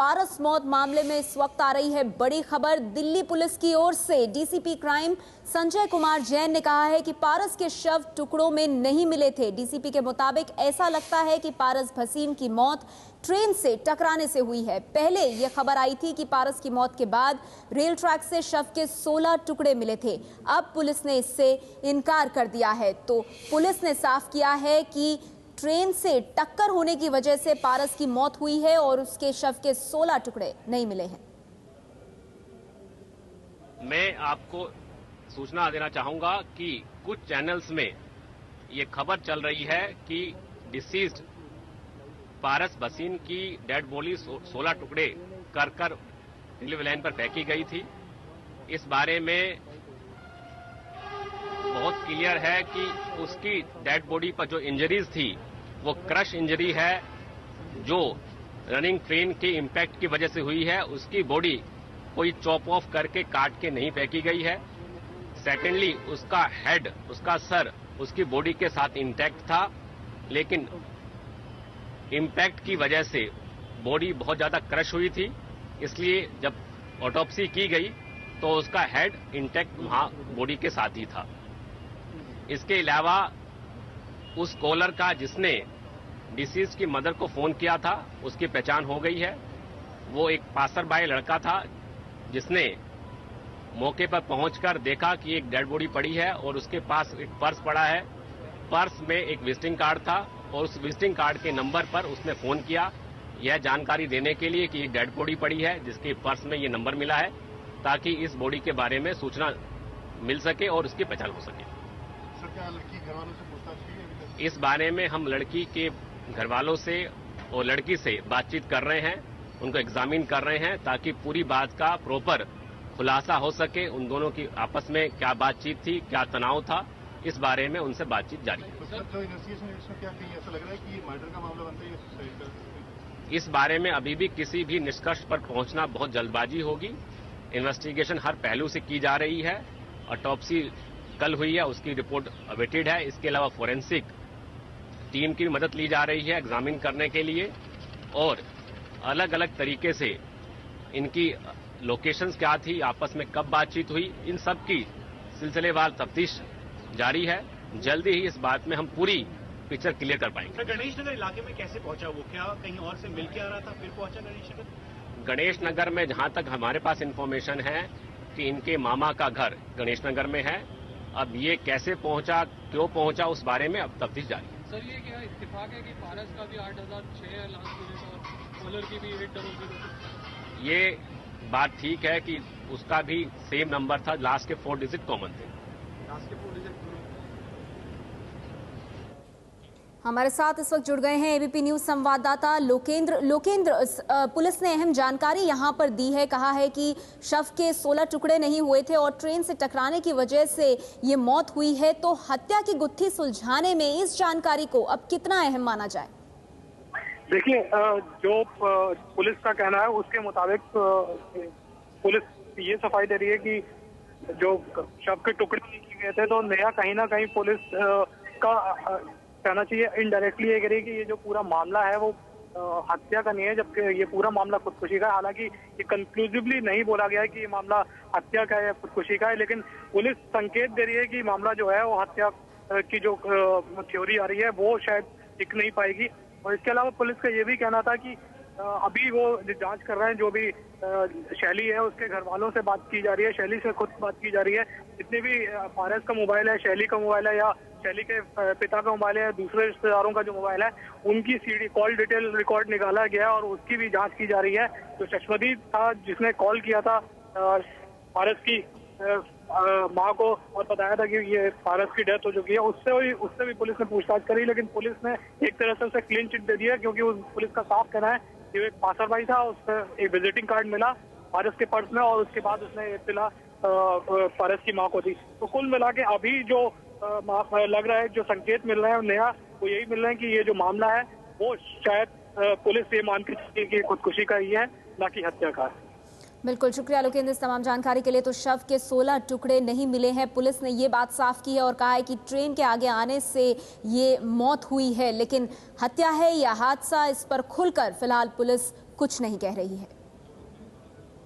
पारस मौत मामले में इस वक्त आ रही है बड़ी खबर। दिल्ली पुलिस की ओर से डीसीपी क्राइम संजय कुमार जैन ने कहा है कि पारस के शव टुकड़ों में नहीं मिले थे। डीसीपी के मुताबिक ऐसा लगता है कि पारस भसीन की मौत ट्रेन से टकराने से हुई है। पहले यह खबर आई थी कि पारस की मौत के बाद रेल ट्रैक से शव के 16 टुकड़े मिले थे। अब पुलिस ने इससे इनकार कर दिया है। तो पुलिस ने साफ किया है कि ट्रेन से टक्कर होने की वजह से पारस की मौत हुई है और उसके शव के 16 टुकड़े नहीं मिले हैं। मैं आपको सूचना देना चाहूंगा कि कुछ चैनल्स में ये खबर चल रही है कि डिसीज्ड पारस भसीन की डेड बॉडी 16 टुकड़े कर रेलवे लाइन पर फेंकी गई थी। इस बारे में बहुत क्लियर है कि उसकी डेड बॉडी पर जो इंजरीज थी वो क्रश इंजरी है, जो रनिंग ट्रेन के इंपैक्ट की वजह से हुई है। उसकी बॉडी कोई चॉप ऑफ करके काट के नहीं फेंकी गई है। सेकेंडली, उसका हेड, उसका सर उसकी बॉडी के साथ इंटैक्ट था, लेकिन इंपैक्ट की वजह से बॉडी बहुत ज्यादा क्रश हुई थी। इसलिए जब ऑटोप्सी की गई तो उसका हेड इंटैक्ट वहां बॉडी के साथ ही था। इसके अलावा उस कॉलर का जिसने डिसीज की मदर को फोन किया था, उसकी पहचान हो गई है। वो एक पासर बाय लड़का था जिसने मौके पर पहुंचकर देखा कि एक डेड बॉडी पड़ी है और उसके पास एक पर्स पड़ा है। पर्स में एक विजिटिंग कार्ड था और उस विजिटिंग कार्ड के नंबर पर उसने फोन किया यह जानकारी देने के लिए कि एक डेड बॉडी पड़ी है जिसके पर्स में ये नंबर मिला है, ताकि इस बॉडी के बारे में सूचना मिल सके और उसकी पहचान हो सके। क्या लड़की घर वालों से पूछताछ की है? इस बारे में हम लड़की के घर वालों से और लड़की से बातचीत कर रहे हैं, उनको एग्जामिन कर रहे हैं ताकि पूरी बात का प्रॉपर खुलासा हो सके। उन दोनों की आपस में क्या बातचीत थी, क्या तनाव था, इस बारे में उनसे बातचीत जारी है। सर, जो इन्वेस्टिगेशन है इसमें क्या कहीं ऐसा लग रहा है कि मर्डर का मामला बनता है या सुसाइड का? इस बारे में अभी भी किसी भी निष्कर्ष पर पहुंचना बहुत जल्दबाजी होगी। इन्वेस्टिगेशन हर पहलू से की जा रही है। ऑटोप्सी कल हुई है, उसकी रिपोर्ट अवेटेड है। इसके अलावा फोरेंसिक टीम की मदद ली जा रही है एग्जामिन करने के लिए, और अलग अलग तरीके से इनकी लोकेशंस क्या थी, आपस में कब बातचीत हुई, इन सब की सिलसिलेवार तफ्तीश जारी है। जल्दी ही इस बात में हम पूरी पिक्चर क्लियर कर पाएंगे। गणेश नगर इलाके में कैसे पहुंचा वो? क्या कहीं और से मिल के आ रहा था फिर पहुंचा गणेश नगर? गणेश नगर में जहां तक हमारे पास इंफॉर्मेशन है कि इनके मामा का घर गणेश नगर में है। अब ये कैसे पहुंचा, क्यों पहुंचा, उस बारे में अब तफ्तीश जारी है। सर, ये क्या इत्तेफाक है कि पारस का भी 8006 लास्ट डिजिट और कॉलर की भी 800? ये बात ठीक है कि उसका भी सेम नंबर था, लास्ट के 4 डिजिट कॉमन थे। हमारे साथ इस वक्त जुड़ गए हैं एबीपी न्यूज संवाददाता लोकेंद्र। पुलिस ने अहम जानकारी यहां पर दी है। कहा है कि शव के 16 टुकड़े नहीं हुए थे और ट्रेन से टकराने की वजह से ये मौत हुई है। तो हत्या की गुत्थी सुलझाने में इस जानकारी को अब कितना अहम माना जाए? देखिए, जो पुलिस का कहना है उसके मुताबिक पुलिस ये सफाई दे रही है कि जो शव के टुकड़े नहीं किए गए थे, तो नया कहीं ना कहीं पुलिस का कहना चाहिए इनडायरेक्टली ये कह रही है कि ये जो पूरा मामला है वो हत्या का नहीं है, जबकि ये पूरा मामला खुदकुशी का है। हालांकि ये कंक्लूसिवली नहीं बोला गया है कि ये मामला हत्या का है या खुदकुशी का है, लेकिन पुलिस संकेत दे रही है कि मामला जो है वो हत्या की जो थ्योरी आ रही है वो शायद टिक नहीं पाएगी। और इसके अलावा पुलिस का ये भी कहना था कि अभी वो जांच कर रहे हैं। जो भी शैली है उसके घर वालों से बात की जा रही है, शैली से खुद बात की जा रही है। जितने भी पारस का मोबाइल है, शैली का मोबाइल है या शैली के पिता का मोबाइल है, दूसरे रिश्तेदारों का जो मोबाइल है, उनकी सीडी कॉल डिटेल रिकॉर्ड निकाला गया और उसकी भी जांच की जा रही है। जो चश्मदीद था जिसने कॉल किया था पारस की मां को और बताया था कि ये पारस की डेथ हो चुकी है, उससे भी पुलिस ने पूछताछ करी, लेकिन पुलिस ने एक तरह से उसे क्लीन चिट दे दिया, क्योंकि पुलिस का साफ कहना है कि एक पासरबाई था, उससे एक विजिटिंग कार्ड मिला पारस के पर्स में और उसके बाद उसने इत्तला पारस की मां को दी। तो कुल मिला के अभी जो लग रहा है, जो संकेत मिल रहे हैं नया, वो यही मिल रहे हैं कि ये जो मामला है वो शायद पुलिस ये मानती है कि खुदकुशी का ही है, ना कि हत्या का है। बिल्कुल, शुक्रिया लोकेंद्र इस तमाम जानकारी के लिए। तो शव के 16 टुकड़े नहीं मिले हैं। पुलिस ने ये बात साफ की है और कहा है कि ट्रेन के आगे आने से ये मौत हुई है, लेकिन हत्या है या हादसा, इस पर खुलकर फिलहाल पुलिस कुछ नहीं कह रही है।